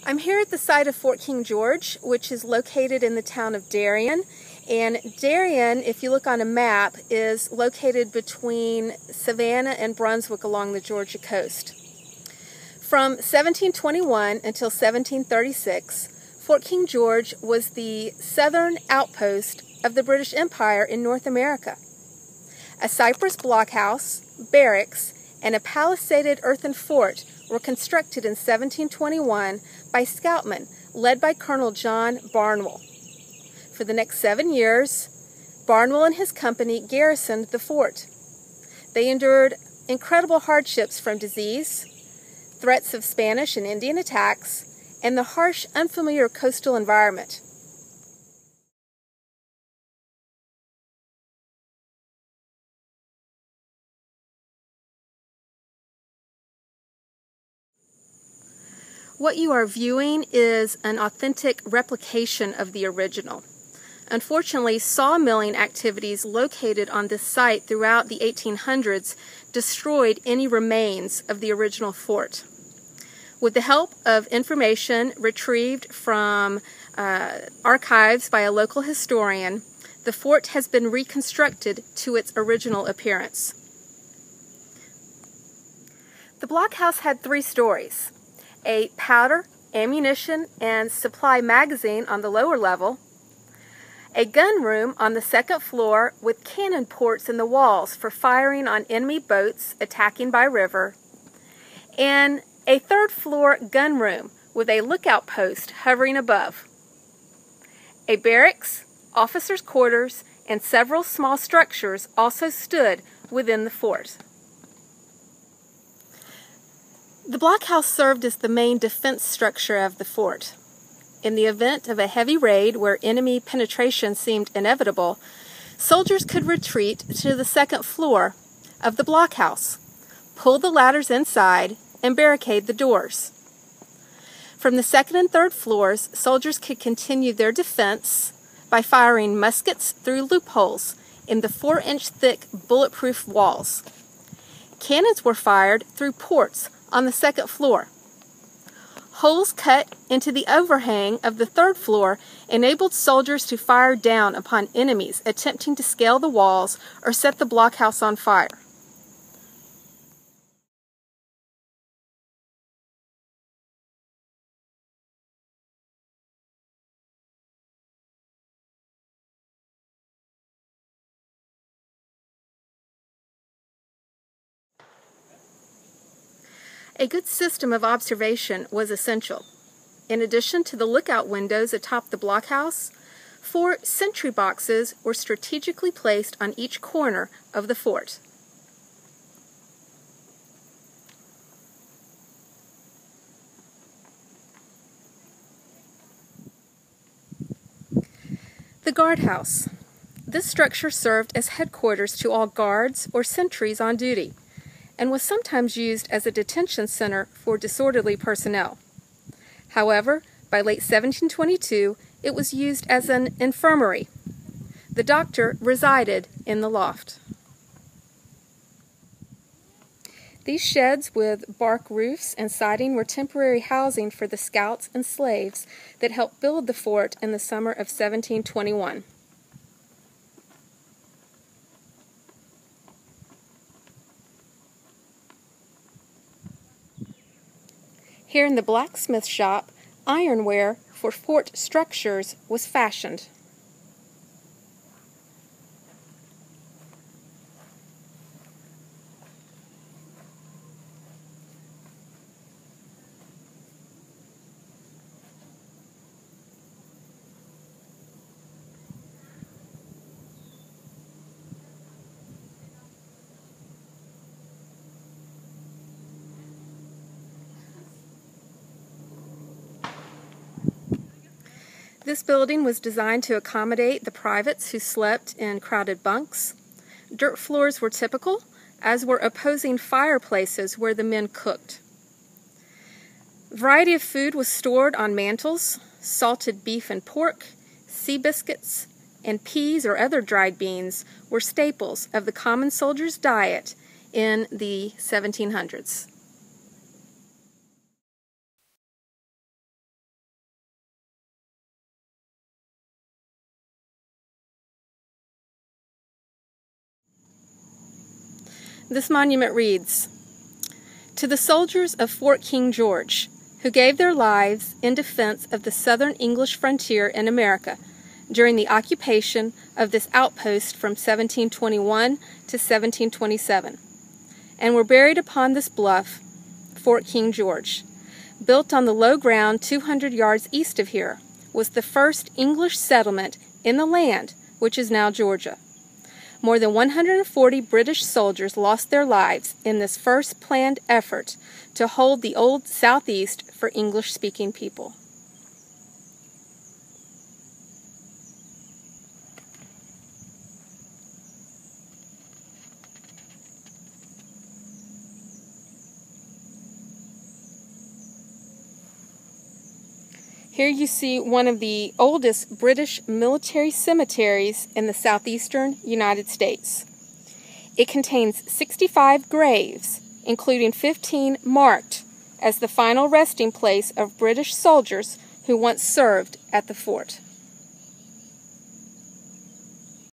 I'm here at the site of Fort King George, which is located in the town of Darien. And Darien, if you look on a map, is located between Savannah and Brunswick along the Georgia coast. From 1721 until 1736, Fort King George was the southern outpost of the British Empire in North America. A cypress blockhouse, barracks, and a palisaded earthen fort were constructed in 1721 by scoutmen led by Colonel John Barnwell. For the next 7 years, Barnwell and his company garrisoned the fort. They endured incredible hardships from disease, threats of Spanish and Indian attacks, and the harsh, unfamiliar coastal environment. What you are viewing is an authentic replication of the original. Unfortunately, sawmilling activities located on this site throughout the 1800s destroyed any remains of the original fort. With the help of information retrieved from archives by a local historian, the fort has been reconstructed to its original appearance. The blockhouse had 3 stories: a powder, ammunition, and supply magazine on the lower level, a gun room on the 2nd floor with cannon ports in the walls for firing on enemy boats attacking by river, and a 3rd floor gun room with a lookout post hovering above. A barracks, officers' quarters, and several small structures also stood within the fort. The blockhouse served as the main defense structure of the fort. In the event of a heavy raid where enemy penetration seemed inevitable, soldiers could retreat to the 2nd floor of the blockhouse, pull the ladders inside, and barricade the doors. From the 2nd and 3rd floors, soldiers could continue their defense by firing muskets through loopholes in the 4-inch thick bulletproof walls. Cannons were fired through ports on the 2nd floor. Holes cut into the overhang of the 3rd floor enabled soldiers to fire down upon enemies attempting to scale the walls or set the blockhouse on fire. A good system of observation was essential. In addition to the lookout windows atop the blockhouse, 4 sentry boxes were strategically placed on each corner of the fort. The guardhouse. This structure served as headquarters to all guards or sentries on duty, and was sometimes used as a detention center for disorderly personnel. However, by late 1722, it was used as an infirmary. The doctor resided in the loft. These sheds with bark roofs and siding were temporary housing for the scouts and slaves that helped build the fort in the summer of 1721. Here in the blacksmith shop, ironware for fort structures was fashioned. This building was designed to accommodate the privates who slept in crowded bunks. Dirt floors were typical, as were opposing fireplaces where the men cooked. A variety of food was stored on mantels: salted beef and pork, sea biscuits, and peas or other dried beans were staples of the common soldier's diet in the 1700s. This monument reads, "To the soldiers of Fort King George, who gave their lives in defense of the southern English frontier in America during the occupation of this outpost from 1721 to 1727, and were buried upon this bluff, Fort King George, built on the low ground 200 yards east of here, was the first English settlement in the land which is now Georgia. More than 140 British soldiers lost their lives in this first planned effort to hold the old Southeast for English-speaking people." Here you see one of the oldest British military cemeteries in the southeastern United States. It contains 65 graves, including 15 marked as the final resting place of British soldiers who once served at the fort.